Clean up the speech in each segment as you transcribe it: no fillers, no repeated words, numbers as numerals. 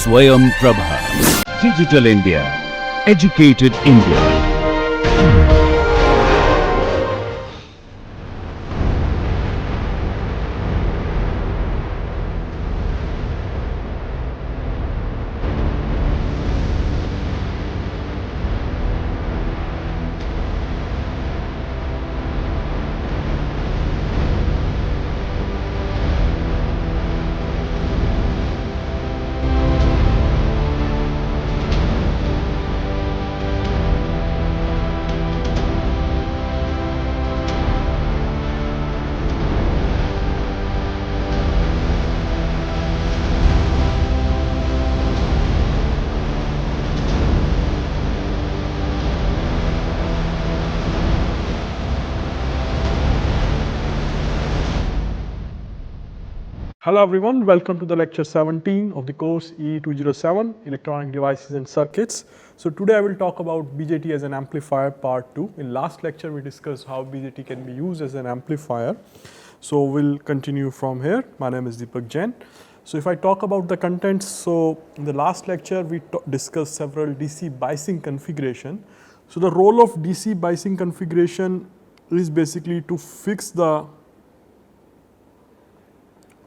Swayam Prabha. Digital India. Educated India. Hello everyone, welcome to the lecture 17 of the course Ee207 Electronic Devices and Circuits. So today I will talk about BJT as an amplifier part 2. In last lecture we discussed how BJT can be used as an amplifier. So we'll continue from here. My name is Deepak Jain. So if I talk about the contents, so in the last lecture we discussed several DC biasing configuration. So the role of DC biasing configuration is basically to fix the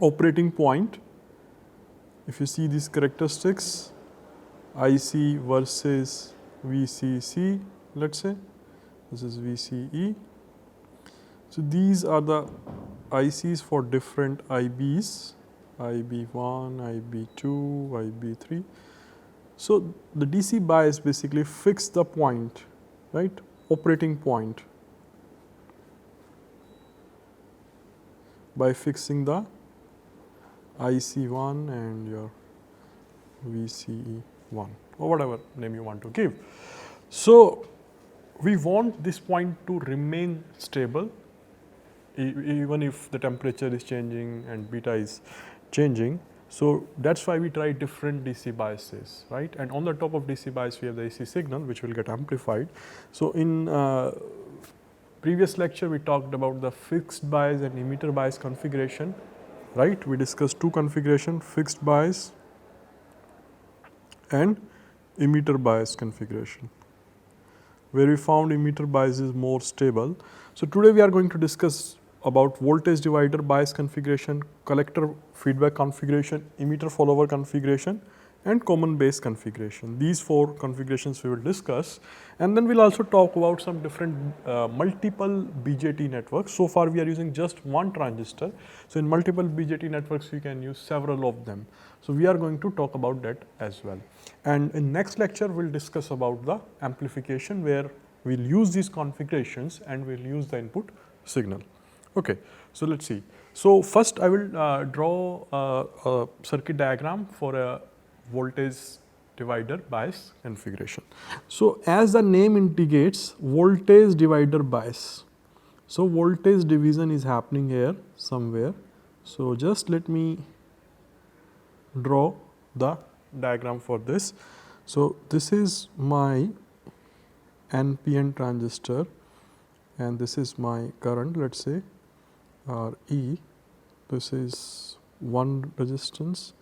operating point. If you see these characteristics, IC versus VCC, let's say this is VCE. So these are the ICs for different IBs, IB1, IB2, IB3. So the DC bias basically fix the point, right, operating point, by fixing the IC1 and your VCE1 or whatever name you want to give. So we want this point to remain stable even if the temperature is changing and beta is changing. So that's why we try different DC biases, right? And on the top of DC bias we have the AC signal which will get amplified. So in previous lecture we talked about the fixed bias and emitter bias configuration. Right, we discussed two configuration, fixed bias and emitter bias configuration, where we found emitter bias is more stable. So today we are going to discuss about voltage divider bias configuration, collector feedback configuration, emitter follower configuration and common base configuration. These four configurations we will discuss, and then we will also talk about some different multiple BJT networks. So far we are using just one transistor. So in multiple BJT networks we can use several of them. So we are going to talk about that as well. And in next lecture we will discuss about the amplification, where we will use these configurations and we will use the input signal. Okay, so let's see. So first I will draw a circuit diagram for a voltage divider bias configuration. So as the name indicates, voltage divider bias. So voltage division is happening here somewhere. So just let me draw the diagram for this. So this is my NPN transistor and this is my current, let's say RE. This is one resistance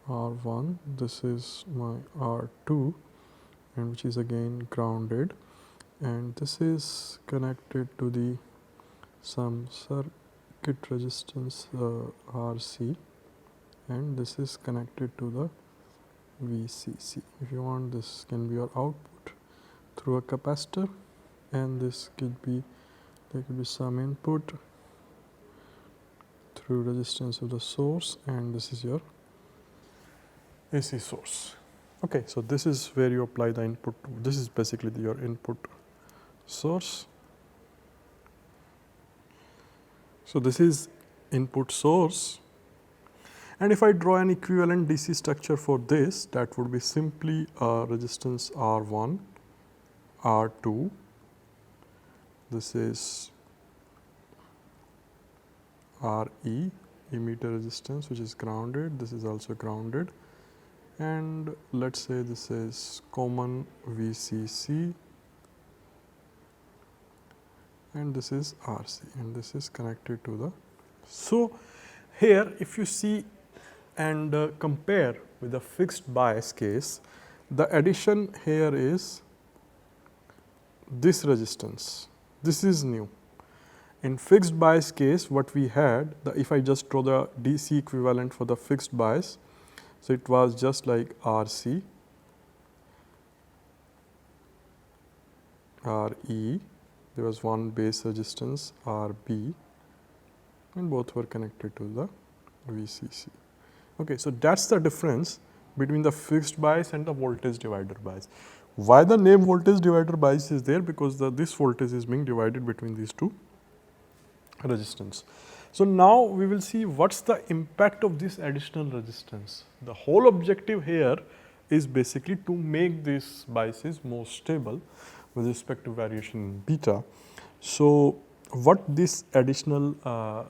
R1, this is my R2 and which is again grounded, and this is connected to the some circuit resistance RC, and this is connected to the VCC. If you want, this can be your output through a capacitor, and this could be, there could be some input through resistance of the source, and this is your AC source. Okay, so this is where you apply the input. This is basically your input source. So this is input source, and if I draw an equivalent DC structure for this, that would be simply a resistance R1, R2. This is RE, emitter resistance, which is grounded. This is also grounded. And let's say this is common VCC, and this is RC, and this is connected to the. So here if you see and compare with the fixed bias case, the addition here is this resistance. This is new. In fixed bias case, what we had, if I just draw the DC equivalent for the fixed bias, so it was just like RC, RE, there was one base resistance RB, and both were connected to the VCC. Okay, so that's the difference between the fixed bias and the voltage divider bias. Why the name voltage divider bias is there? Because this voltage is being divided between these two resistance. So now we will see what's the impact of this additional resistance. The whole objective here is basically to make these biases more stable with respect to variation in beta. So what this additional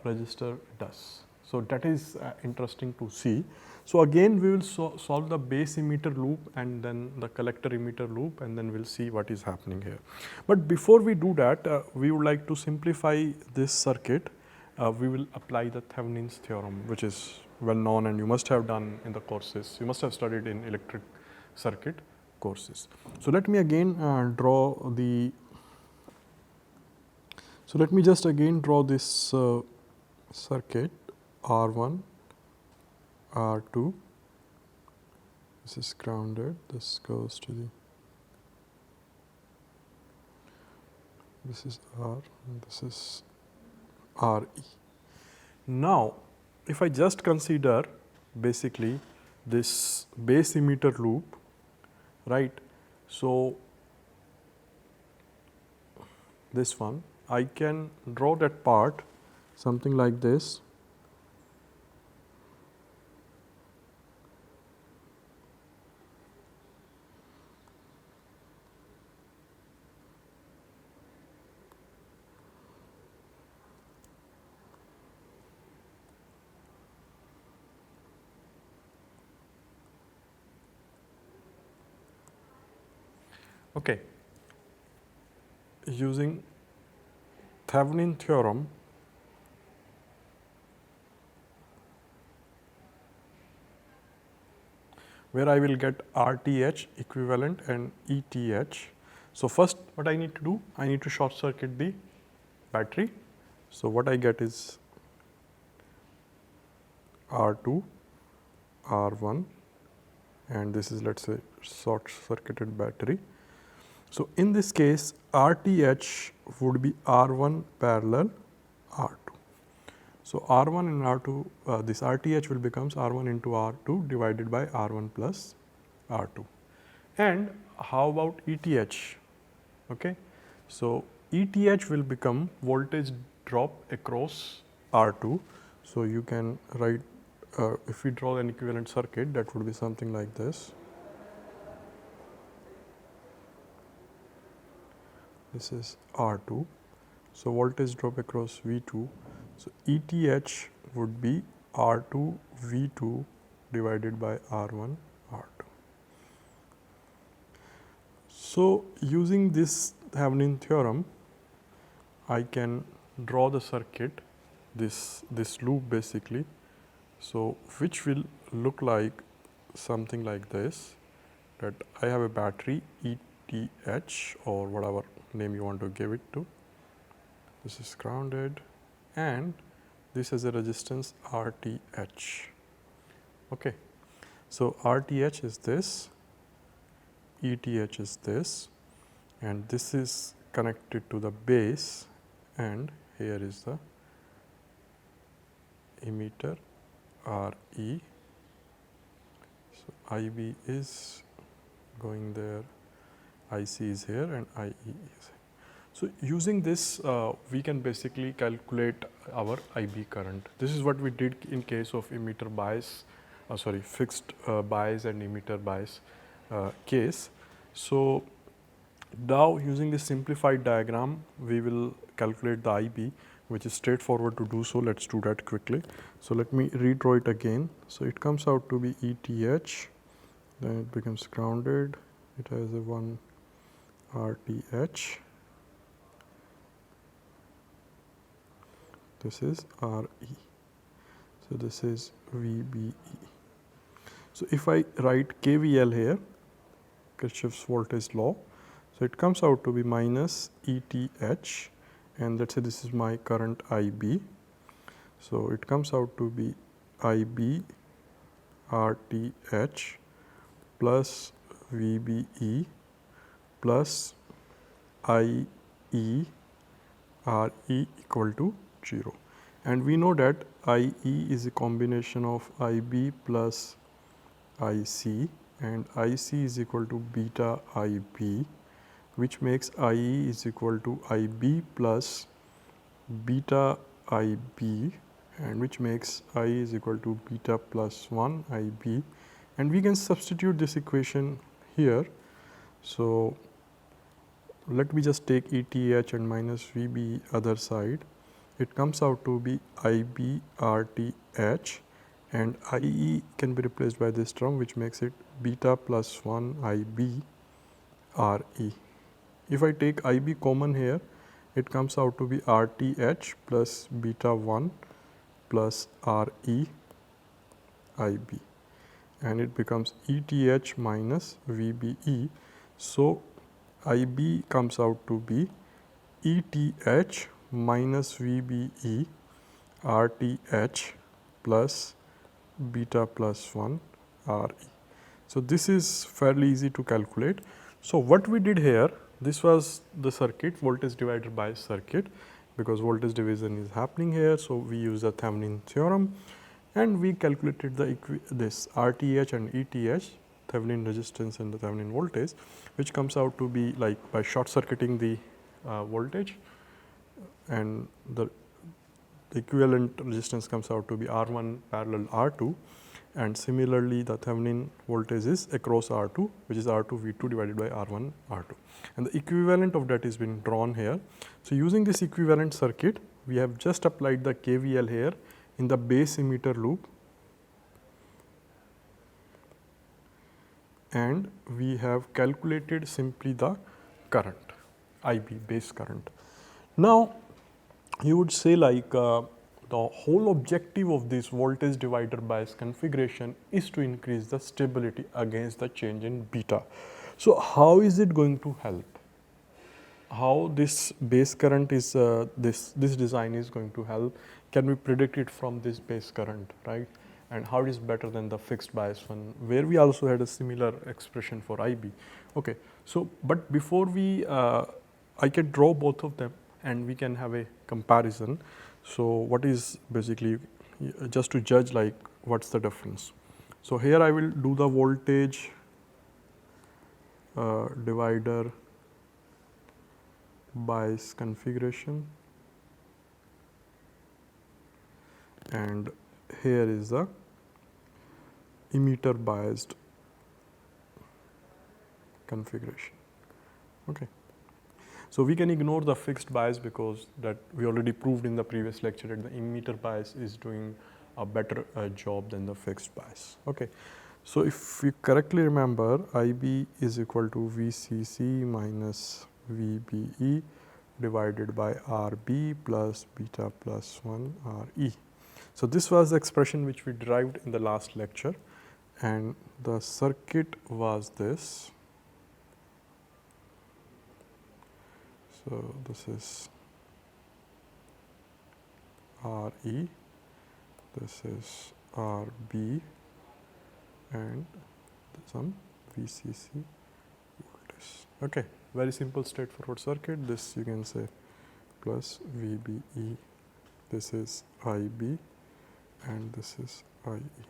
resistor does. So that is interesting to see. So again we will solve the base emitter loop and then the collector emitter loop, and then we will see what is happening here. But before we do that, we would like to simplify this circuit. We will apply the Thevenin's theorem, which is well known and you must have done in the courses. You must have studied in electric circuit courses. So let me again draw the. So let me just again draw this circuit R1, R2, this is grounded, this goes to the, this is R and this is RE. Now, if I just consider basically this base emitter loop, right. So, this one, I can draw that part something like this. Okay. Using Thevenin theorem, where I will get RTH equivalent and ETH. So first what I need to do, I need to short circuit the battery. So what I get is R2, R1, and this is, let's say, short circuited battery. So in this case, RTH would be R1 parallel R2. So R1 and R2, this RTH will becomes R1 into R2 divided by R1 plus R2. And how about ETH? Okay. So ETH will become voltage drop across R2. So you can write, if we draw an equivalent circuit, that would be something like this. This is R2. So voltage drop across V2. So ETH would be R2 V2 divided by R1 R2. So using this Thevenin theorem, I can draw the circuit, this loop basically. So which will look like something like this, that I have a battery ETH or whatever name you want to give it to. This is grounded and this has a resistance RTH. Okay. So RTH is this, ETH is this, and this is connected to the base, and here is the emitter RE. So IB is going there, IC is here, and IE is here. So using this, we can basically calculate our IB current. This is what we did in case of emitter bias, fixed bias and emitter bias case. So now using this simplified diagram, we will calculate the IB, which is straightforward to do so. Let's do that quickly. So let me redraw it again. So it comes out to be ETH, then it becomes grounded. It has a 1 RTH. This is RE. So this is VBE. So, if I write KVL here, Kirchhoff's voltage law, so it comes out to be minus ETH, and let us say this is my current IB. So, it comes out to be IB RTH plus VBE plus IE RE equal to 0. And we know that IE is a combination of IB plus IC, and IC is equal to beta IB, which makes IE is equal to IB plus beta IB, and which makes IE is equal to beta plus 1 IB, and we can substitute this equation here. So, let me just take ETH and minus VB other side. It comes out to be IB RTH, and IE can be replaced by this term, which makes it beta plus 1 IB RE. If I take IB common here, it comes out to be RTH plus beta 1 plus RE IB, and it becomes ETH minus VBE. So, IB comes out to be ETH minus VBE RTH plus beta plus 1 RE. So, this is fairly easy to calculate. So, what we did here, this was the circuit, voltage divider bias circuit, because voltage division is happening here. So, we use the Thevenin theorem, and we calculated this RTH and ETH, Thevenin resistance and the Thevenin voltage, which comes out to be like by short circuiting the voltage, and the equivalent resistance comes out to be R1 parallel R2, and similarly the Thevenin voltage is across R2, which is R2 V2 divided by R1 R2, and the equivalent of that is been drawn here. So, using this equivalent circuit, we have just applied the KVL here in the base emitter loop, and we have calculated simply the current IB, base current. Now, you would say like the whole objective of this voltage divider bias configuration is to increase the stability against the change in beta. So, how is it going to help? How this base current is this design is going to help? Can we predict it from this base current, right? And how it is better than the fixed bias one, where we also had a similar expression for IB. Okay, so but before we, I can draw both of them and we can have a comparison. So, what is basically just to judge like what's the difference. So, here I will do the voltage divider bias configuration, and here is the emitter biased configuration. Okay. So, we can ignore the fixed bias because that we already proved in the previous lecture that the emitter bias is doing a better job than the fixed bias. Okay. So, if we correctly remember, IB is equal to VCC minus VBE divided by RB plus beta plus 1 RE. So, this was the expression which we derived in the last lecture, and the circuit was this. So, this is RE, this is RB, and some VCC voltage. Okay, very simple straightforward circuit. This you can say plus VBE, this is IB, and this is IE.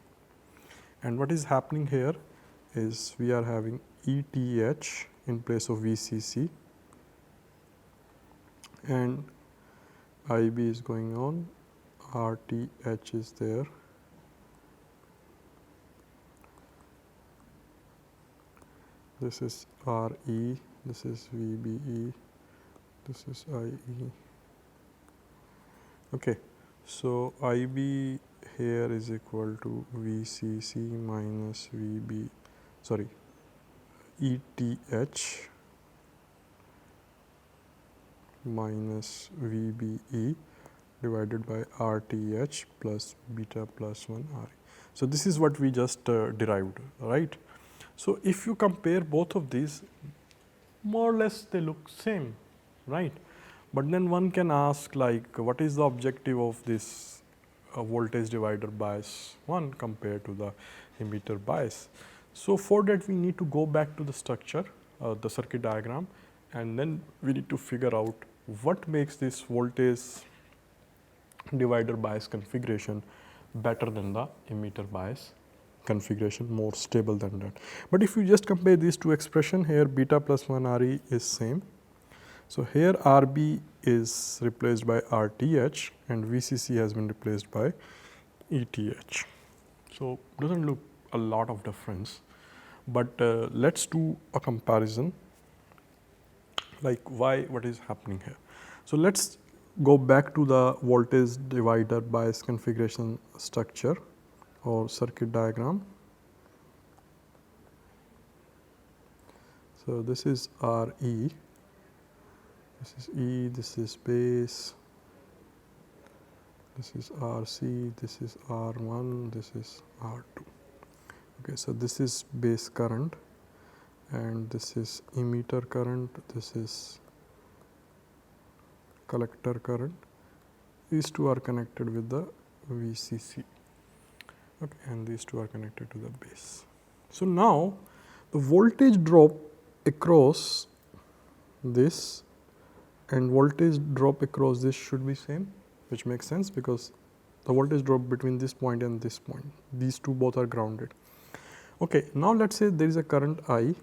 And what is happening here is we are having ETH in place of VCC, and IB is going on, RTH is there, this is RE, this is VBE, this is IE. Okay. So, IB here is equal to VCC minus VB, sorry, ETH minus VBE divided by RTH plus beta plus 1 RE. So, this is what we just derived, right. So, if you compare both of these, more or less they look same, right. But then one can ask, like, what is the objective of this voltage divider bias 1 compared to the emitter bias. So, for that we need to go back to the structure, the circuit diagram, and then we need to figure out what makes this voltage divider bias configuration better than the emitter bias configuration, more stable than that. But if you just compare these two expression, here beta plus 1 Re is same. So, here Rb is replaced by Rth and Vcc has been replaced by Eth. So, does not look a lot of difference, but let us do a comparison, like what is happening here. So, let us go back to the voltage divider bias configuration structure or circuit diagram. So, this is Re, this is E, this is base, this is Rc, this is R1, this is R2. Okay, so this is base current and this is emitter current, this is collector current. These two are connected with the Vcc, okay, and these two are connected to the base. So, now the voltage drop across this and voltage drop across this should be same, which makes sense because the voltage drop between this point and this point, these two both are grounded. Okay, now let us say there is a current I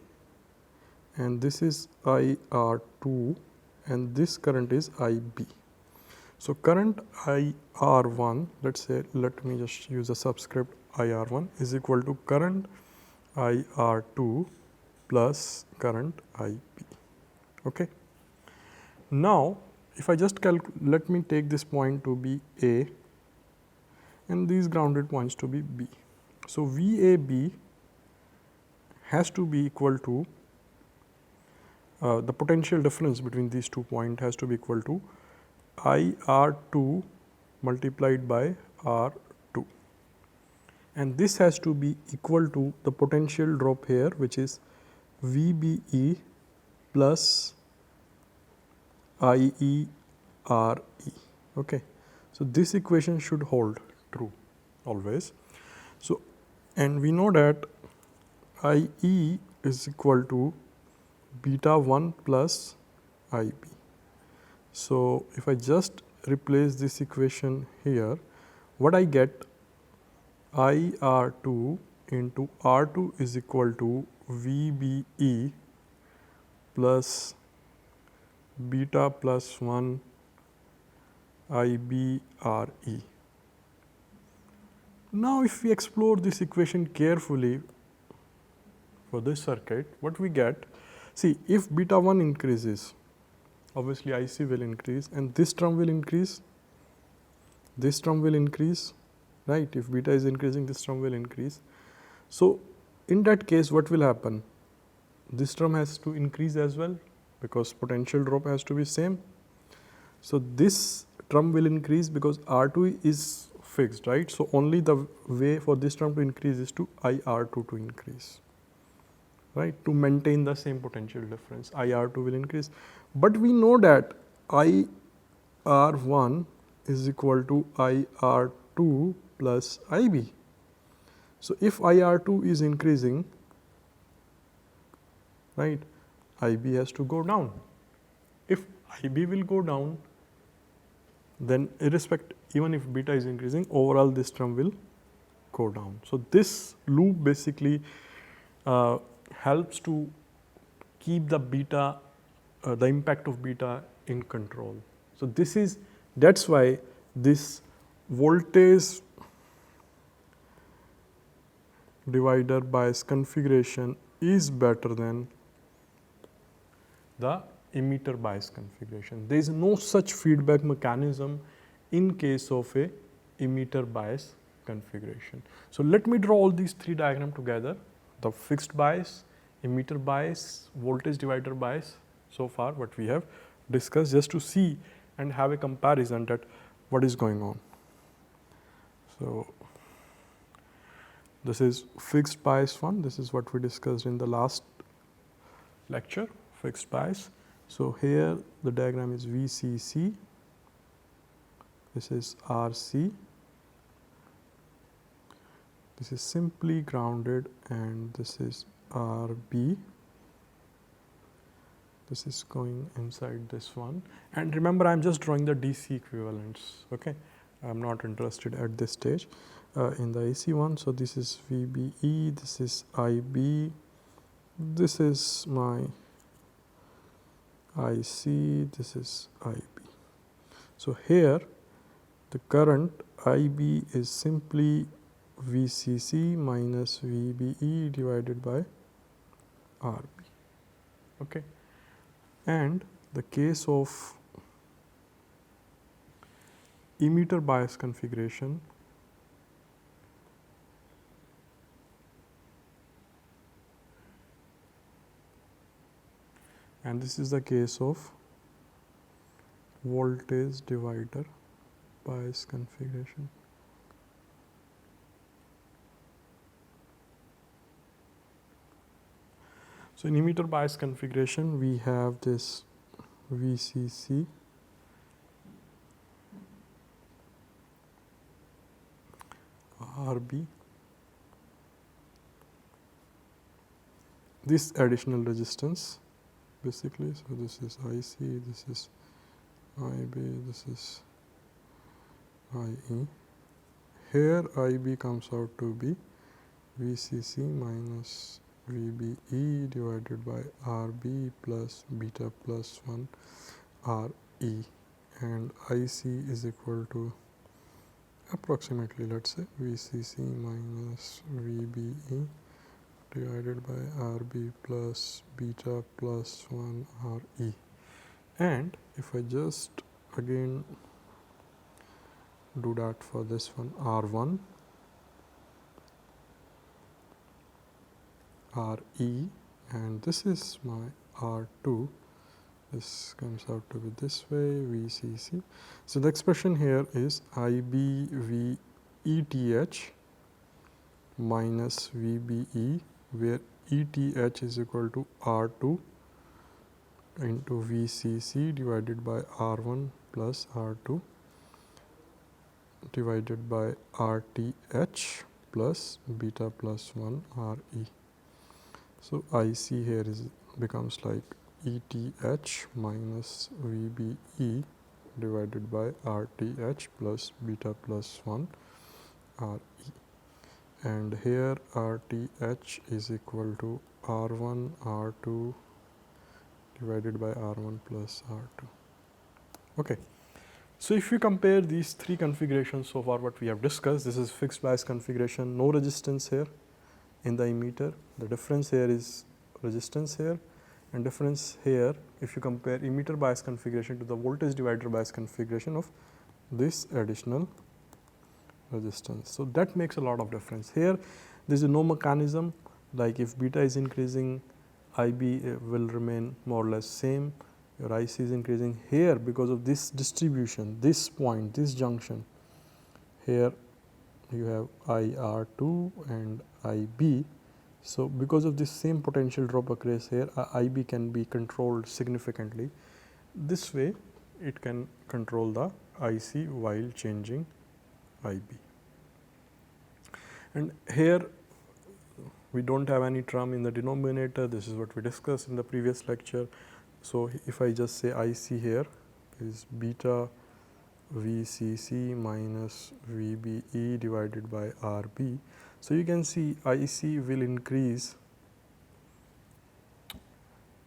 and this is IR2 and this current is IB. So, current IR1, let us say, let me just use a subscript IR1 is equal to current IR2 plus current IB. Okay. Now, if I just let me take this point to be A and these grounded points to be B. So, VAB has to be equal to the potential difference between these 2 points has to be equal to IR2 multiplied by R2, and this has to be equal to the potential drop here, which is VBE plus IERE. Okay. So, this equation should hold true always. So, and we know that IE is equal to beta 1 plus IB. So, if I just replace this equation here, what I get IR2 into R2 is equal to VBE plus beta plus 1 IBRE. Now, if we explore this equation carefully for this circuit, what we get, see, if beta 1 increases, obviously IC will increase and this term will increase, this term will increase, right. If beta is increasing, this term will increase. So, in that case, what will happen? This term has to increase as well because potential drop has to be same. So, this term will increase because R2 is fixed, right. So, only the way for this term to increase is to IR2 to increase, right, to maintain the same potential difference. IR2 will increase, but we know that IR1 is equal to IR2 plus IB. So, if IR2 is increasing, right, IB has to go down. If IB will go down, then irrespective, even if beta is increasing, overall this term will go down. So, this loop basically helps to keep the beta, the impact of beta in control. So, this is, that is why this voltage divider bias configuration is better than the emitter bias configuration. There is no such feedback mechanism in case of a emitter bias configuration. So, let me draw all these 3 diagrams together, the fixed bias, emitter bias, voltage divider bias, so far what we have discussed, just to see and have a comparison that what is going on. So, This is fixed bias one. This is what we discussed in the last lecture, fixed bias. So here the diagram is VCC, this is RC, this is simply grounded, and this is RB. This is going inside this one. And remember, I am just drawing the DC equivalents. Okay, I am not interested at this stage in the AC one. So this is VBE, this is IB, this is my IC, this is IB. So here the current IB is simply VCC minus VBE divided by RB. Okay. And the case of emitter bias configuration, and this is the case of voltage divider bias configuration. So in emitter bias configuration, we have this VCC, RB, this additional resistance basically. So this is IC, this is IB, this is IE. Here IB comes out to be VCC minus VBE divided by RB plus beta plus 1 RE, and IC is equal to approximately, let's say, VCC minus VBE divided by RB plus beta plus 1 RE. And if I just again do that for this one, R1, RE, and this is my R2, this comes out to be this way, VCC. So the expression here is IBVETH minus VBE, where ETH is equal to R2 into VCC divided by R1 plus R2 divided by RTH plus beta plus 1 RE. So IC here becomes like ETH minus VBE divided by RTH plus beta plus 1 RE. And here RTH is equal to R1 R2 divided by R1 plus R2. Okay. So if you compare these three configurations so far what we have discussed, this is fixed bias configuration, no resistance here in the emitter. The difference here is resistance here, and difference here if you compare emitter bias configuration to the voltage divider bias configuration of this additional resistance. So that makes a lot of difference. Here there is no mechanism, like if beta is increasing, IB will remain more or less same, your IC is increasing. Here because of this distribution, this point, this junction, here you have IR2 and IB. So because of this same potential drop occurs here, IB can be controlled significantly. This way it can control the IC while changing IB. And here we don't have any term in the denominator. This is what we discussed in the previous lecture. So if I just say IC here is beta VCC minus VBE divided by RB. So you can see IC will increase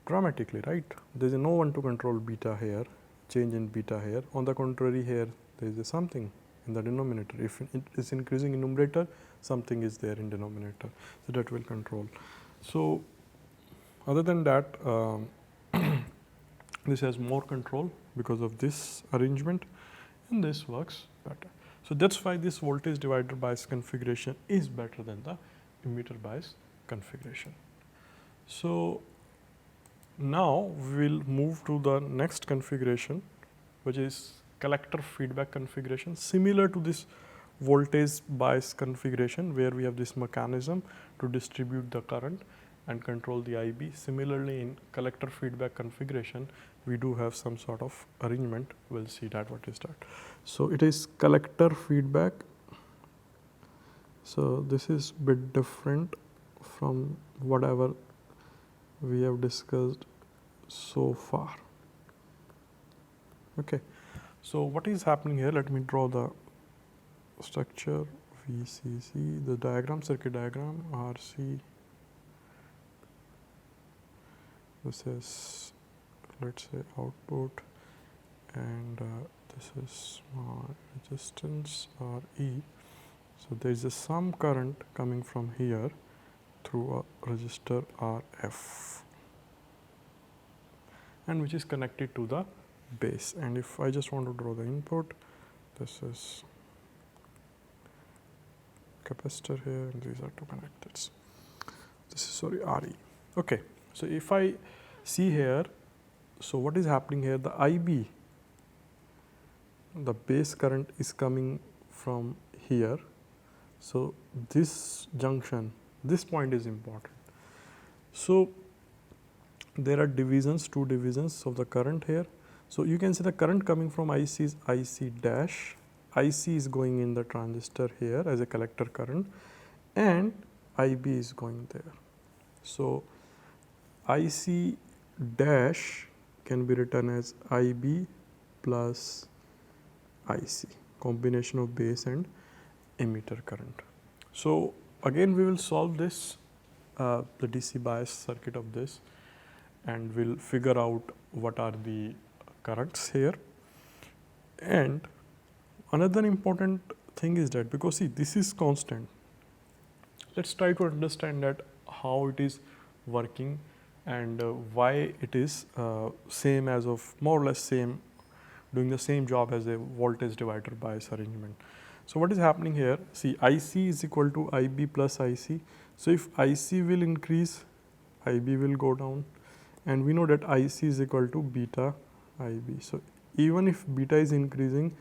dramatically, right? There is no one to control beta here, change in beta here. On the contrary, here there is something in the denominator. If it is increasing in numerator, something is there in denominator. So that will control. So other than that, this has more control because of this arrangement, and this works better. So that's why this voltage divider bias configuration is better than the emitter bias configuration. So now we will move to the next configuration, which is collector feedback configuration, similar to this voltage bias configuration where we have this mechanism to distribute the current and control the IB. Similarly, in collector feedback configuration, we do have some sort of arrangement. We'll see that what is that. So it is collector feedback. So this is bit different from whatever we have discussed so far. Okay. So what is happening here? Let me draw the structure VCC, the diagram, circuit diagram, RC. This is, let's say, output, and this is my resistance RE. So there is some current coming from here through a resistor RF, and which is connected to the base. And if I just want to draw the input, this is capacitor here, and these are two connectors. This is, sorry, RE. Okay. So if I see here, so what is happening here? The IB, the base current is coming from here. So this junction, this point is important. So there are divisions, two divisions of the current here. So you can see the current coming from IC is IC dash. IC is going in the transistor here as a collector current, and IB is going there. So IC dash can be written as IB plus IC, combination of base and emitter current. So again we will solve this, the DC bias circuit of this, and we'll figure out what are the currents here. And another important thing is that, because see, this is constant, let's try to understand that how it is working and why it is same as of, more or less same, doing the same job as a voltage divider bias arrangement. So what is happening here? See, IC is equal to IB plus IC. So if IC will increase, IB will go down, and we know that IC is equal to beta IB. So even if beta is increasing,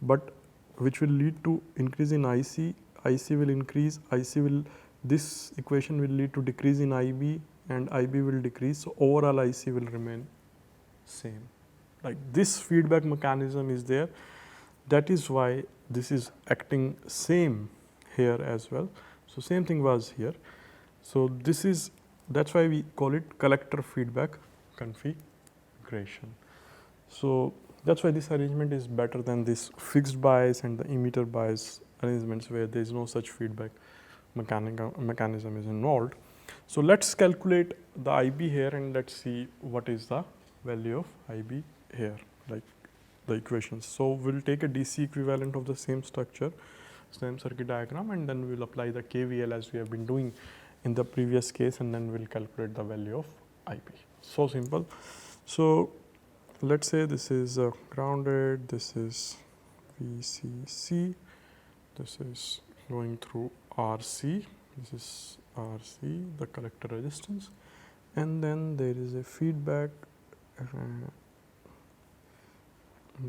but which will lead to increase in IC, IC will increase, IC will, this equation will lead to decrease in IB, and IB will decrease. So overall IC will remain same. Like this feedback mechanism is there. That is why this is acting same here as well. So same thing was here. So this is, that's why we call it collector feedback configuration. So that's why this arrangement is better than this fixed bias and the emitter bias arrangements where there is no such feedback mechanism is involved. So let's calculate the IB here, and let's see what is the value of IB here, like the equations. So we'll take a DC equivalent of the same structure, same circuit diagram, and then we'll apply the KVL as we have been doing in the previous case, and then we'll calculate the value of IB. So simple. So let's say this is grounded, this is VCC, this is going through RC, this is RC, the collector resistance, and then there is a feedback.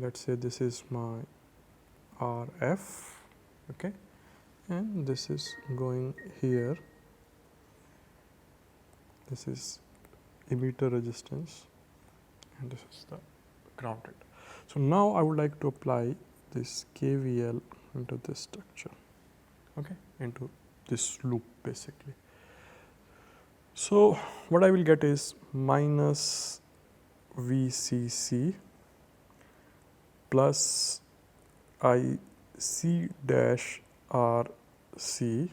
Let's say this is my RF, okay, and this is going here. This is emitter resistance, and this is the grounded. So now I would like to apply this KVL into this structure, okay, into this loop basically. So what I will get is minus VCC plus IC dash RC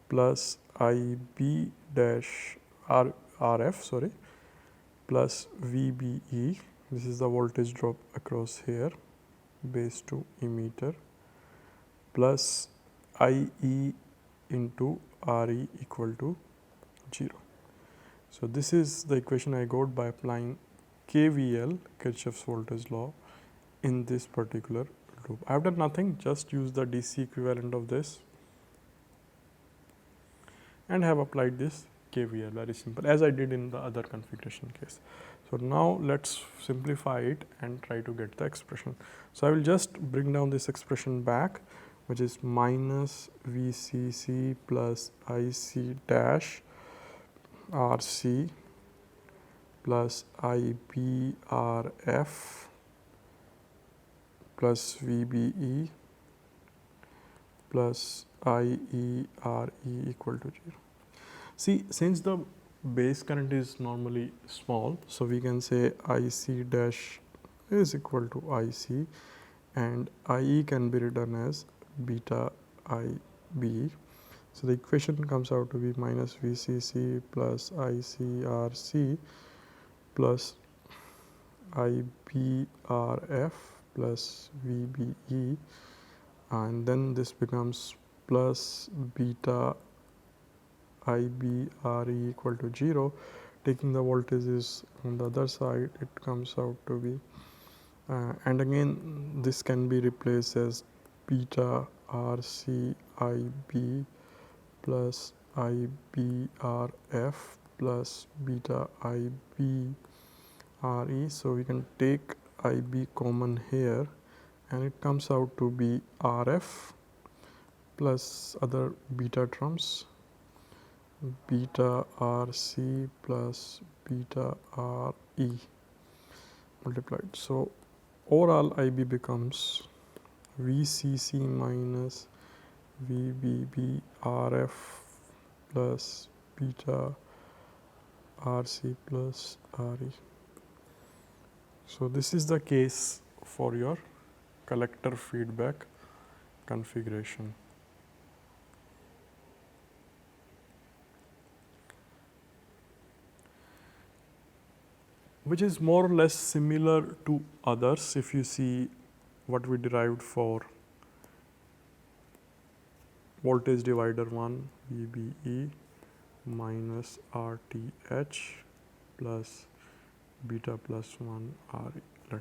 plus IB dash RF, sorry, plus VBE, this is the voltage drop across here, base to emitter, plus IE into RE equal to 0. So this is the equation I got by applying KVL, Kirchhoff's voltage law, in this particular loop. I have done nothing, just use the DC equivalent of this and have applied this KVL, very simple, as I did in the other configuration case. So now let's simplify it and try to get the expression. So I will just bring down this expression back. which is minus VCC plus IC dash RC plus IBRF plus VBE plus IERE equal to 0. See, since the base current is normally small, so we can say IC dash is equal to IC and IE can be written as beta IB. So the equation comes out to be minus VCC plus ICRC plus IBRF plus VBE, and then this becomes plus beta IBRE equal to 0. Taking the voltages on the other side, it comes out to be and again this can be replaced as beta RCIB plus IBRF plus beta IBRE. So we can take IB common here and it comes out to be RF plus other beta terms, beta RC plus beta RE multiplied. So overall IB becomes VCC minus VBB RF plus beta RC plus RE. So this is the case for your collector feedback configuration. Which is more or less similar to others. If you see what we derived for voltage divider 1 VBE minus RTH plus beta plus 1 RE.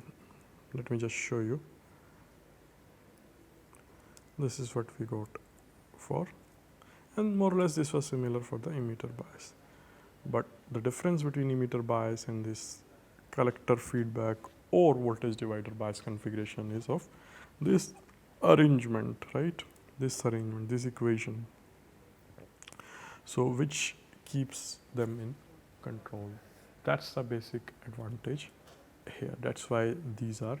Let me just show you. This is what we got for, and more or less this was similar for the emitter bias. But the difference between emitter bias and this collector feedback or voltage divider bias configuration is of this arrangement, right? This arrangement, this equation. So which keeps them in control. That's the basic advantage here. That's why these are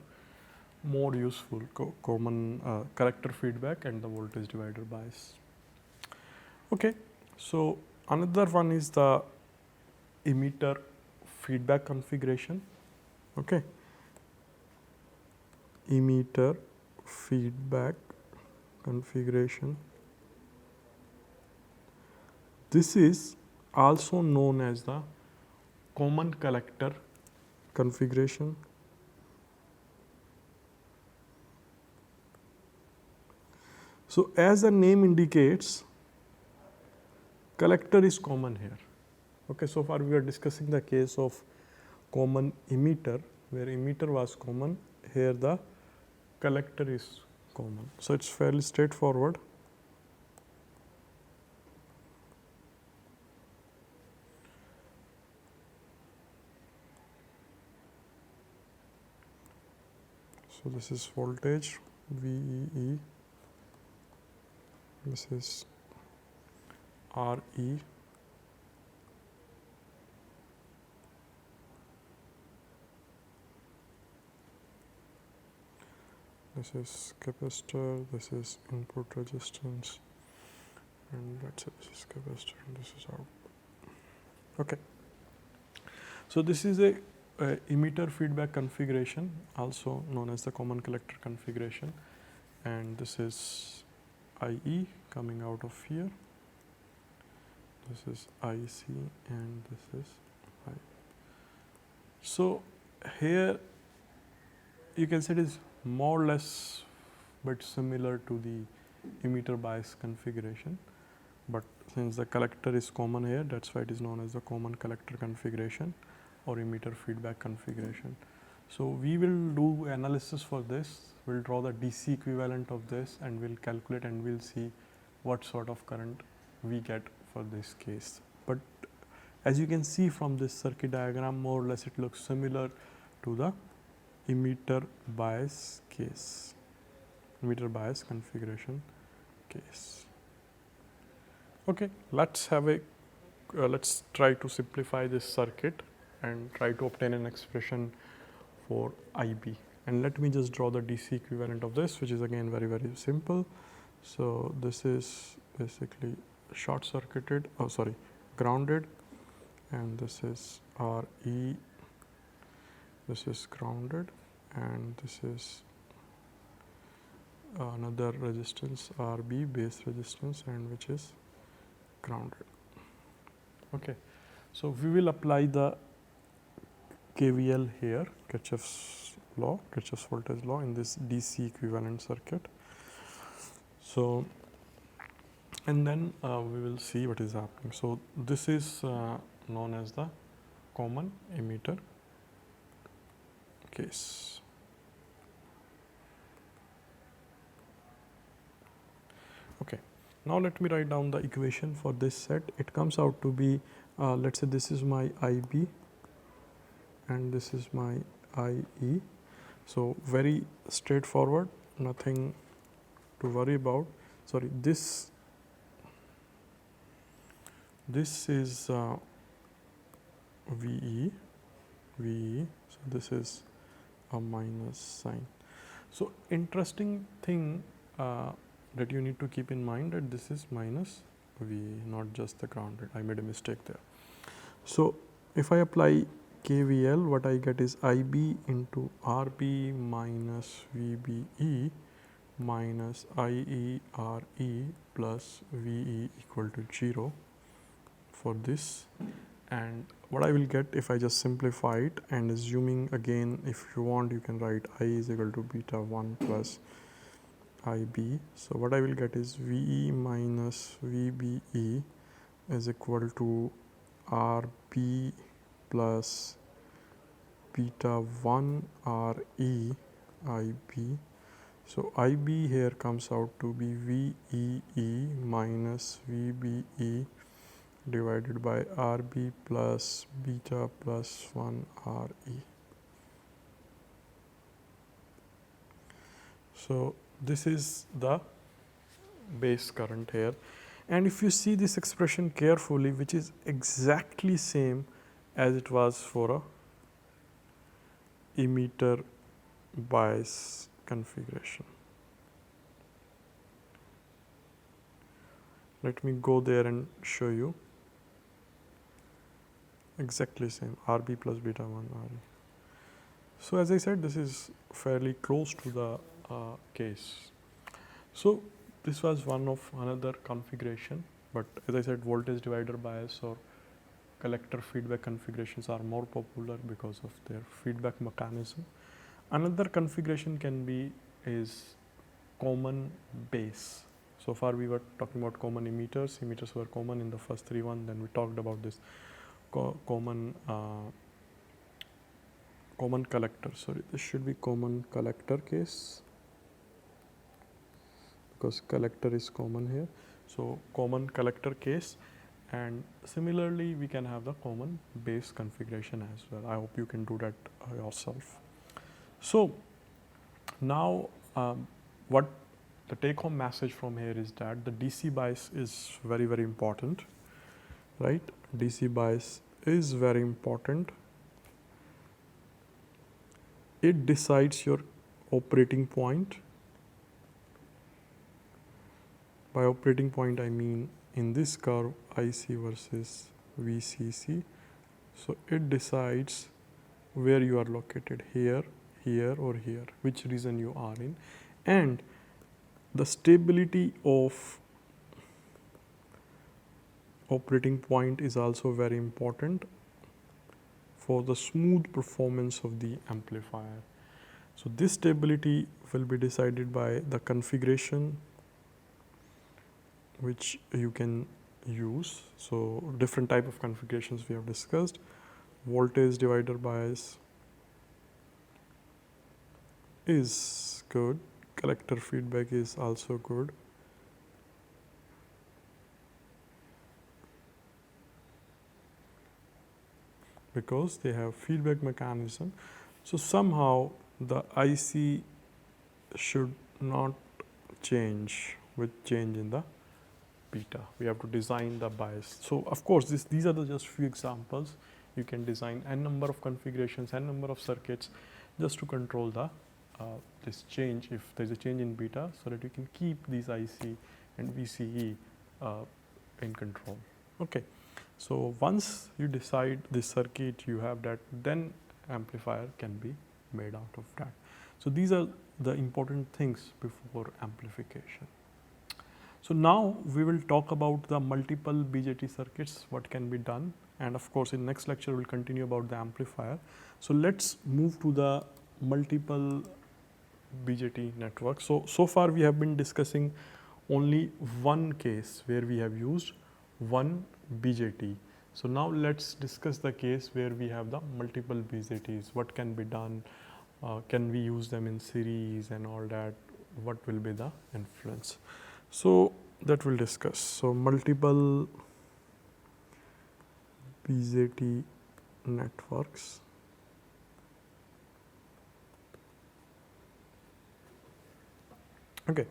more useful, common collector feedback and the voltage divider bias. Okay, so another one is the emitter feedback configuration. Okay, emitter feedback configuration. This is also known as the common collector configuration. So as the name indicates, collector is common here. Okay, so far we are discussing the case of common emitter, where emitter was common. Here the collector is common. So it's fairly straightforward. So this is voltage VEE. This is RE. This is capacitor, this is input resistance, and let's say this is capacitor and this is output. Okay. So this is a emitter feedback configuration, also known as the common collector configuration, and this is IE coming out of here. This is IC and this is I. So here you can say it is more or less but similar to the emitter bias configuration, but since the collector is common here, that's why it is known as the common collector configuration or emitter feedback configuration. So we will do analysis for this. We'll draw the DC equivalent of this and we'll calculate and we'll see what sort of current we get for this case. But as you can see from this circuit diagram, more or less it looks similar to the emitter bias case, emitter bias configuration. case. Okay, let's have a let's try to simplify this circuit and try to obtain an expression for IB. And let me just draw the DC equivalent of this, which is again very simple. So this is basically short circuited, oh sorry, grounded, and this is RE, this is grounded, and this is another resistance RB, base resistance, and which is grounded. Okay, so we will apply the KVL here, Kirchhoff's law, Kirchhoff's voltage law, in this DC equivalent circuit. So, and then we will see what is happening. So this is known as the common emitter case. Okay, now let me write down the equation for this set. It comes out to be, let's say this is my IB and this is my IE. So very straightforward, nothing to worry about. Sorry, this is VE, so this is a minus sign. So interesting thing that you need to keep in mind that this is minus VE, not just the grounded. I made a mistake there. So if I apply KVL, what I get is IB into RB minus VBE minus IERE plus VE equal to 0 for this. And what I will get if I just simplify it, and assuming again, if you want, you can write I is equal to beta 1 plus IB. So what I will get is VE minus VBE is equal to RB plus beta 1 RE IB. So IB here comes out to be VEE minus VBE divided by RB plus beta plus 1 RE. So this is the base current here, and if you see this expression carefully, which is exactly same as it was for a emitter bias configuration. Let me go there and show you. Exactly same, RB plus beta 1 RE. So as I said, this is fairly close to the case. So this was one of another configuration, but as I said, voltage divider bias or collector feedback configurations are more popular because of their feedback mechanism. Another configuration can be is common base. So far we were talking about common emitters. Emitters were common in the first 3 then we talked about this common collector. Sorry, this should be common collector case because collector is common here. So common collector case, and similarly we can have the common base configuration as well. I hope you can do that yourself. So now what the take home message from here is that the DC bias is very important, right? DC bias is very important. It decides your operating point. By operating point I mean in this curve IC versus VCC. So it decides where you are located, here, here or here, which region you are in. And the stability of operating point is also very important for the smooth performance of the amplifier. So this stability will be decided by the configuration which you can use. So different type of configurations we have discussed. Voltage divider bias is good. Collector feedback is also good. Because they have feedback mechanism. So somehow the IC should not change. with change in the beta. We have to design the bias. So of course these are the just few examples. You can design n number of configurations, n number of circuits just to control the this change if there is a change in beta, so that you can keep these IC and VCE in control. Okay, so once you decide this circuit, you have that, then amplifier can be made out of that. So these are the important things before amplification. So now we will talk about the multiple BJT circuits, what can be done, and of course in next lecture we'll continue about the amplifier. So let's move to the multiple BJT network. So far we have been discussing only one case where we have used one BJT. So now let's discuss the case where we have the multiple BJTs. What can be done? Can we use them in series and all that? What will be the influence? So that we'll discuss. So multiple BJT networks. Okay,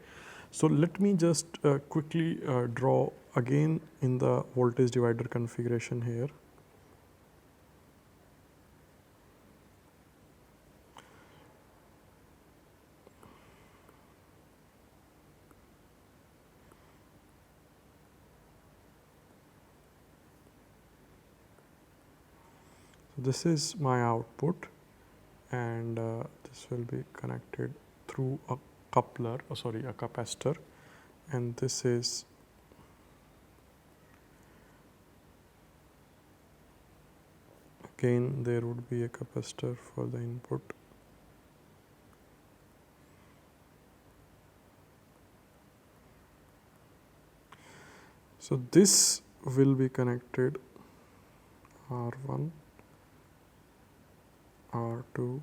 so let me just quickly draw again in the voltage divider configuration here. So this is my output, and this will be connected through a coupler, a capacitor, and this is again there would be a capacitor for the input. So this will be connected R1, R2,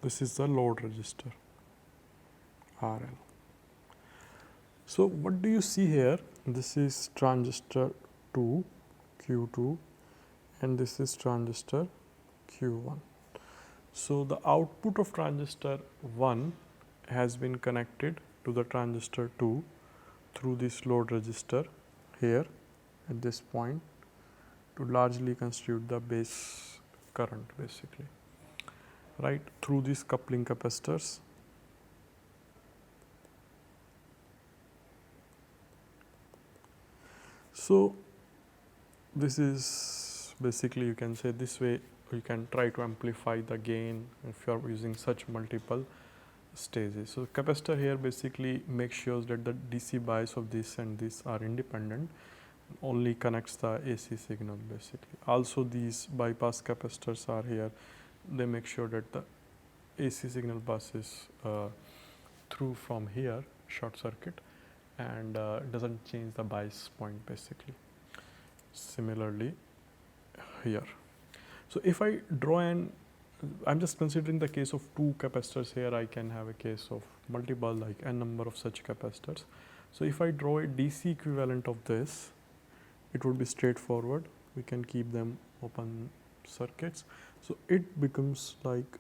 this is the load resistor RL. So what do you see here? This is transistor 2 Q2 and this is transistor Q1. So the output of transistor 1 has been connected to the transistor 2 through this load resistor here at this point to largely constitute the base current basically, right, through these coupling capacitors. So this is basically, you can say this way, you can try to amplify the gain if you are using such multiple stages. So capacitor here basically makes sure that the DC bias of this and this are independent, only connects the AC signal basically. Also these bypass capacitors are here, they make sure that the AC signal passes through from here, short circuit, and doesn't change the bias point basically. Similarly here. So if I draw an, I'm just considering the case of two capacitors here, I can have a case of multiple like n number of such capacitors. So if I draw a DC equivalent of this, it would be straightforward. We can keep them open circuits. So it becomes like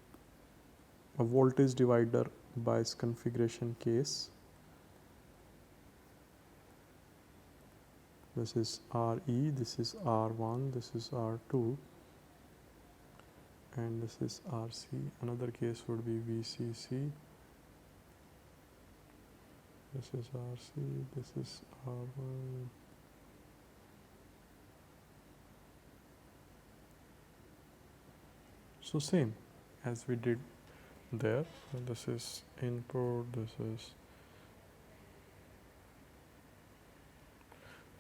a voltage divider bias configuration case. This is RE, this is R1, this is R2, and this is RC. Another case would be VCC. This is RC, this is R1. So same as we did there. So this is input, this is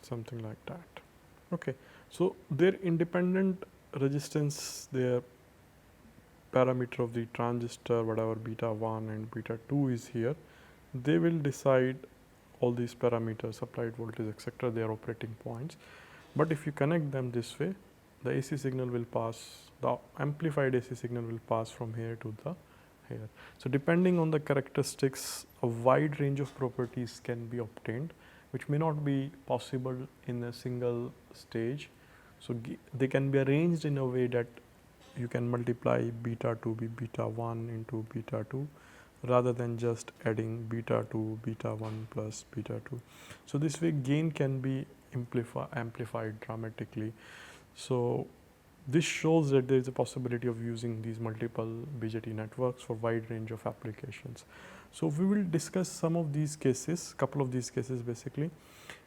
something like that. Okay, so their independent resistance, their parameter of the transistor, whatever beta 1 and beta 2 is here, they will decide all these parameters, applied voltage, etc., their operating points. But if you connect them this way, the AC signal will pass, the amplified AC signal will pass from here to the here. So depending on the characteristics, a wide range of properties can be obtained, which may not be possible in a single stage. So they can be arranged in a way that you can multiply beta 2 be beta 1 into beta 2 rather than just adding beta 2 beta 1 plus beta 2. So this way gain can be amplified dramatically. So this shows that there is a possibility of using these multiple BJT networks for wide range of applications. So we will discuss some of these cases, couple of these cases basically,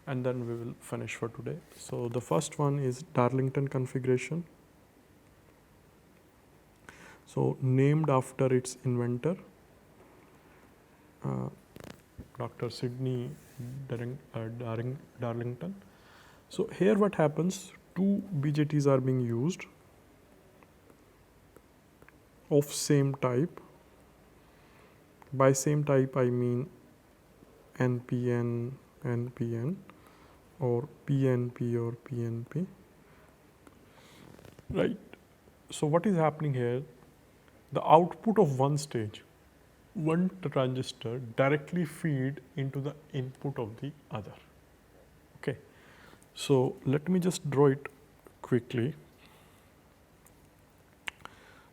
and then we will finish for today. So the first one is Darlington configuration. So named after its inventor, Dr. Sidney Darlington. So here what happens, two BJTs are being used of same type. By same type I mean NPN, NPN or PNP or PNP, right? So what is happening here, the output of one stage, one transistor directly feed into the input of the other. Okay, so let me just draw it quickly.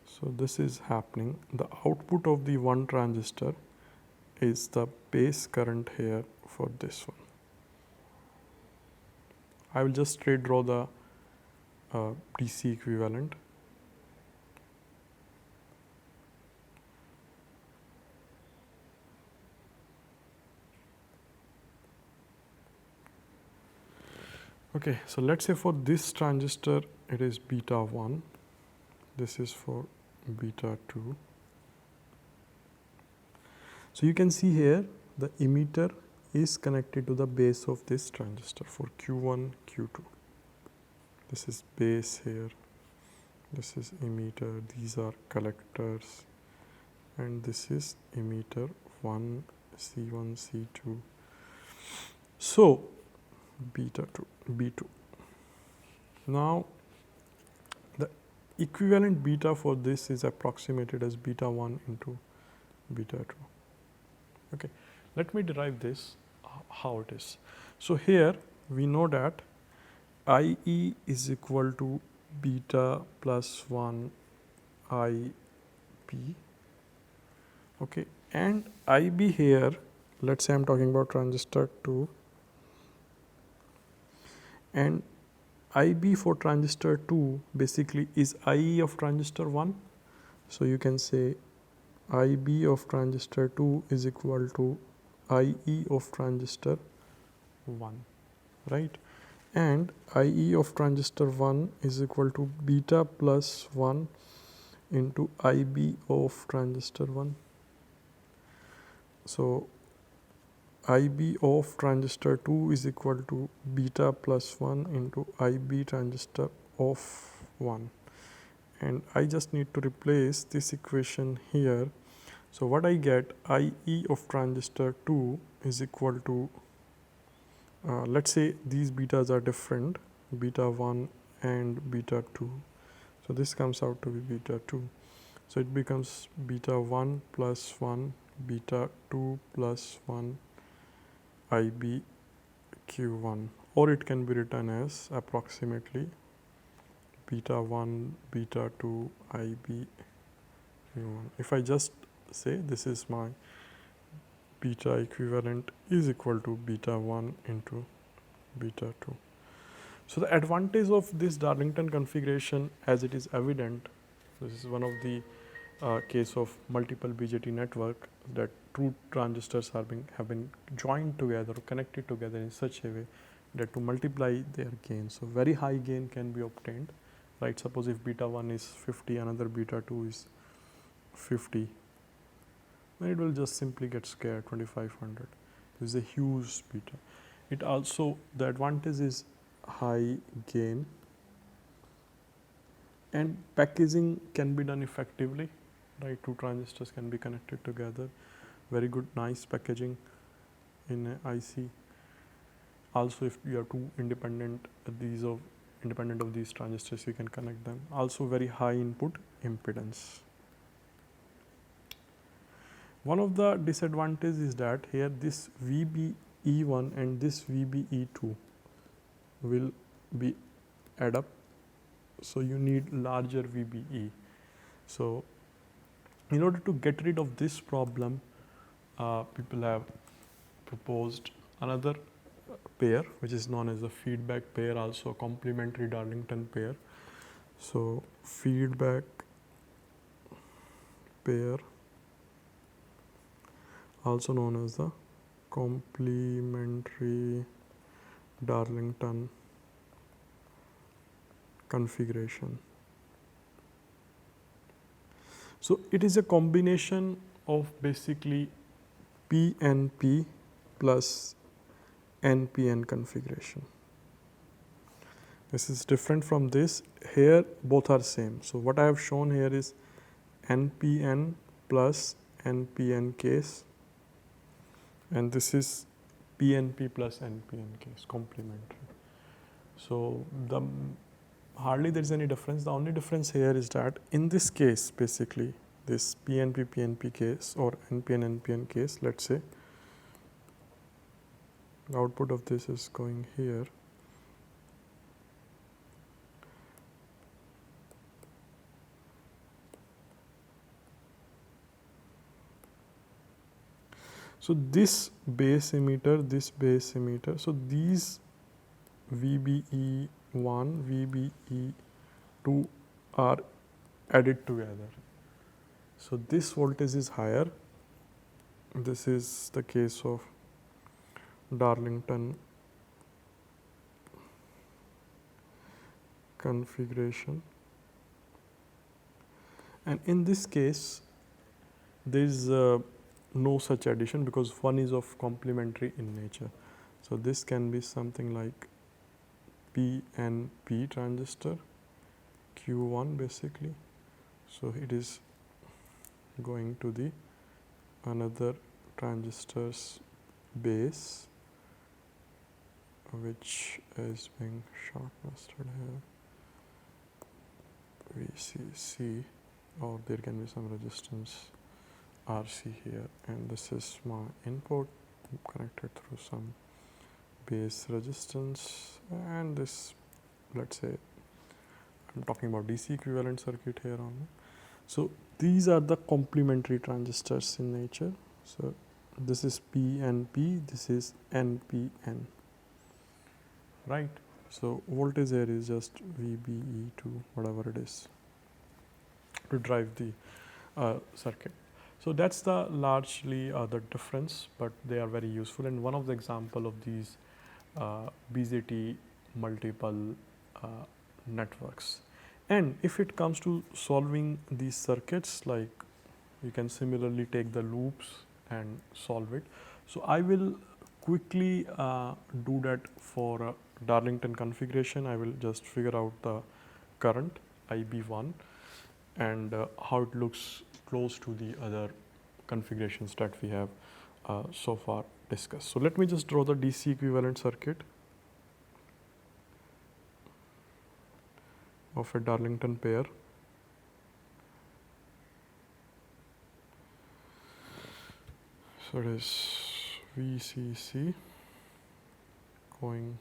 So this is happening, the output of the one transistor is the base current here for this one. I will just straight draw the DC equivalent. Okay, so let's say for this transistor it is beta 1, this is for beta 2. So you can see here the emitter is connected to the base of this transistor for Q1, Q2. This is base here, this is emitter, these are collectors, and this is emitter 1, C1, C2. So beta 2, B2. Now the equivalent beta for this is approximated as beta 1 into beta 2. Okay, let me derive this how it is. So here we know that IE is equal to beta plus 1 IB. Okay, and IB here, let's say I'm talking about transistor 2, and IB for transistor 2 basically is IE of transistor 1. So you can say IB of transistor 2 is equal to IE of transistor 1, right? And IE of transistor 1 is equal to beta plus 1 into IB of transistor 1. So IB of transistor 2 is equal to beta plus 1 into IB transistor of 1. And I just need to replace this equation here. So what I get, IE of transistor 2 is equal to, let's say these betas are different, beta 1 and beta 2. So this comes out to be beta 2. So it becomes beta 1 plus 1, beta 2 plus 1, IB Q1, or it can be written as approximately beta 1, beta 2, IB Q1. If I just say this is my beta equivalent is equal to beta 1 into beta 2. So the advantage of this Darlington configuration, as it is evident, this is one of the case of multiple BJT network, that two transistors have been joined together or connected together in such a way that to multiply their gain. So very high gain can be obtained, right? Suppose if beta 1 is 50, another beta 2 is 50, then it will just simply get scared 2500. This is a huge beta. It also, the advantage is high gain, and packaging can be done effectively, right? Two transistors can be connected together, very good, nice packaging in IC. Also, if you have two independent of these transistors, you can connect them. Also very high input impedance. One of the disadvantages is that here this VBE1 and this VBE2 will be add up, so you need larger VBE. So in order to get rid of this problem, people have proposed another pair which is known as the feedback pair, also a complementary Darlington pair. So feedback pair, also known as the complementary Darlington configuration. So it is a combination of basically PNP plus NPN configuration. This is different from this. Here both are same. So what I have shown here is NPN plus NPN case, and this is PNP plus NPN case, complementary. So hardly there is any difference. The only difference here is that in this case, basically this PNP case or NPN case, let's say the output of this is going here. So this base emitter, so these VBE1, VBE2 are added together. So this voltage is higher. This is the case of Darlington configuration. And in this case, there is no such addition because one is of complementary in nature. So this can be something like PNP transistor, Q1 basically. So it is going to the another transistor's base, which is being shortlisted here, VCC, or there can be some resistance RC here, and this is my input connected through some base resistance, and this, let's say I'm talking about DC equivalent circuit here only. So these are the complementary transistors in nature. So this is PNP, this is NPN, right? So voltage here is just VBE2, whatever it is, to drive the circuit. So that's the largely the difference, but they are very useful. And one of the example of these BJT multiple networks. And if it comes to solving these circuits, like you can similarly take the loops and solve it. So I will quickly do that for Darlington configuration. I will just figure out the current IB1 and how it looks close to the other configurations that we have so far discussed. So let me just draw the DC equivalent circuit of a Darlington pair. So it is VCC going,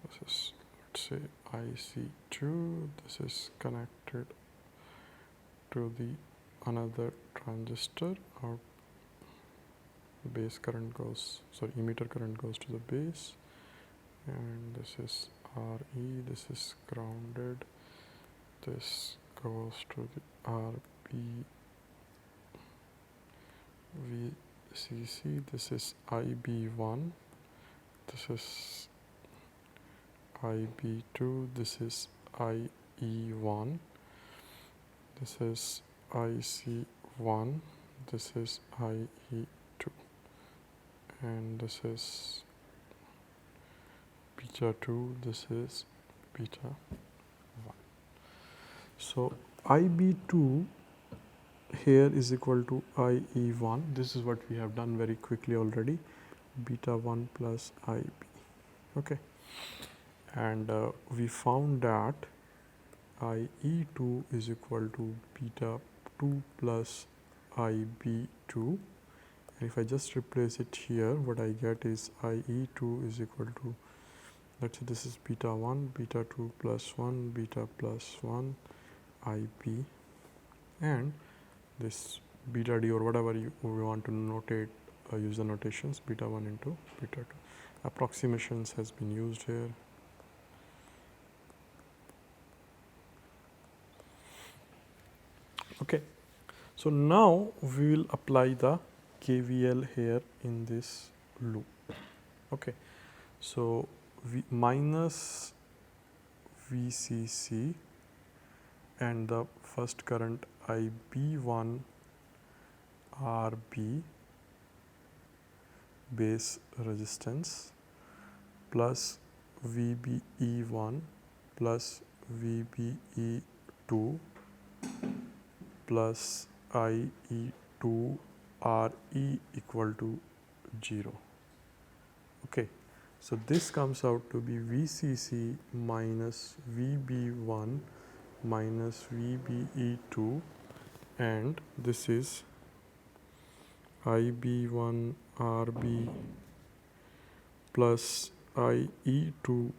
this is, let's say, IC2, this is connected to the another transistor. Our base current goes, sorry, emitter current goes to the base, and this is RE, this is grounded, this goes to the RB VCC, this is IB1, this is IB2, this is IE1, this is IC1, this is IE2, and this is beta 2, this is beta 1. So IB2 here is equal to IE1. This is what we have done very quickly already. beta 1 plus IB. Okay, and we found that IE2 is equal to beta 2 plus IB2. And if I just replace it here, what I get is IE2 is equal to, let's say this is beta 1, beta 2 plus 1, beta plus 1, IB, and this beta d or whatever we want to notate, use the notations, beta 1 into beta 2. Approximations has been used here. Okay, so now we will apply the KVL here in this loop. Okay, so minus VCC and the first current IB1 RB base resistance plus VBE1 plus VBE2 plus IE2 RE equal to 0. Okay, so this comes out to be VCC minus VB1 minus VBE2, and this is IB1 RB plus IE2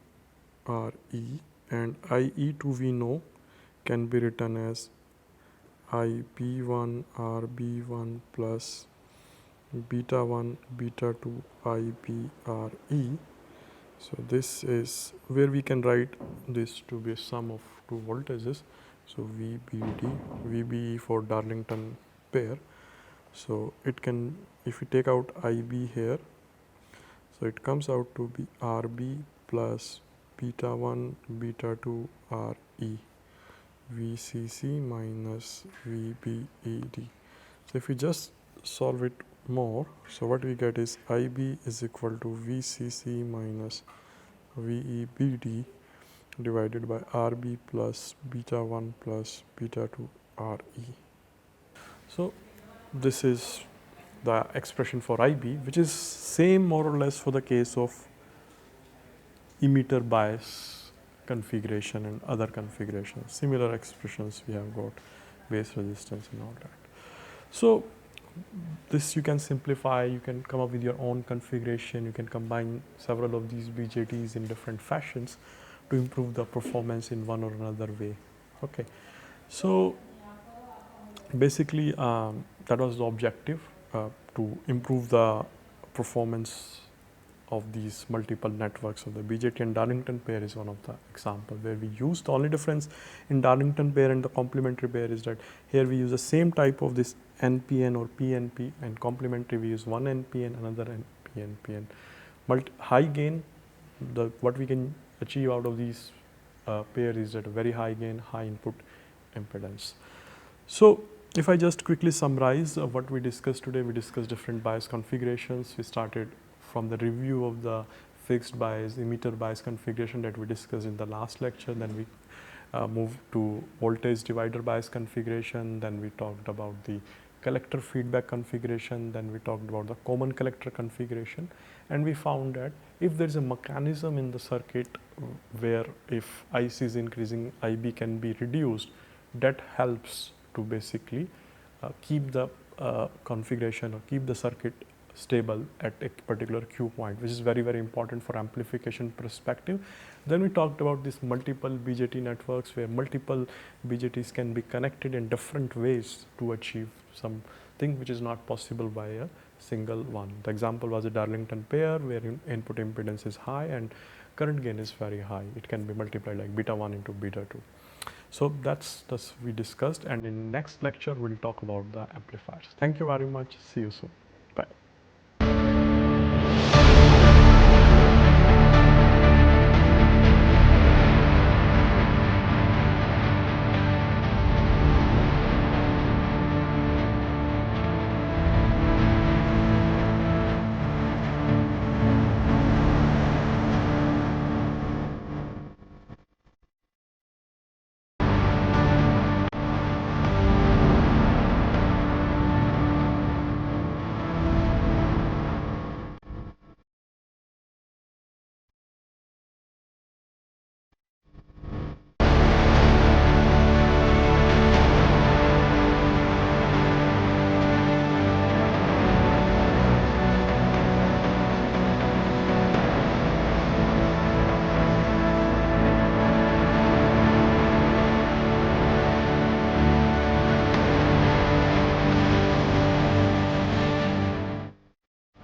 RE, and IE2 we know can be written as IB1 RB1 plus beta 1 beta 2 IB RE. So this is where we can write this to be a sum of two voltages. So VBD, VBE for Darlington pair. So it can, if we take out IB here, so it comes out to be RB plus beta 1 beta 2 RE VCC minus VBED. So if we just solve it more, so what we get is IB is equal to VCC minus VEBD divided by RB plus beta 1 plus beta 2 RE. So this is the expression for IB, which is same more or less for the case of emitter bias configuration and other configurations. Similar expressions we have got, base resistance and all that. So this you can simplify, you can come up with your own configuration, you can combine several of these BJTs in different fashions to improve the performance in one or another way. Okay, so basically that was the objective, to improve the performance of these multiple networks. So the BJT and Darlington pair is one of the example where we use. The only difference in Darlington pair and the complementary pair is that here we use the same type of this NPN or PNP, and complementary we use one NPN, another PNP. And high gain, what we can achieve out of these pair is that a very high gain, high input impedance. So if I just quickly summarize what we discussed today, we discussed different bias configurations. We started from the review of the fixed bias, emitter bias configuration that we discussed in the last lecture. Then we moved to voltage divider bias configuration. Then we talked about the collector feedback configuration. Then we talked about the common collector configuration. And we found that if there is a mechanism in the circuit where if IC is increasing, IB can be reduced, that helps to basically keep the configuration or keep the circuit stable at a particular Q point, which is very, very important for amplification perspective. Then we talked about these multiple BJT networks where multiple BJTs can be connected in different ways to achieve something which is not possible by a single one. The example was a Darlington pair where input impedance is high and current gain is very high. It can be multiplied like beta 1 into beta 2. So that's we discussed, and in next lecture we'll talk about the amplifiers. Thank you very much. See you soon. Bye.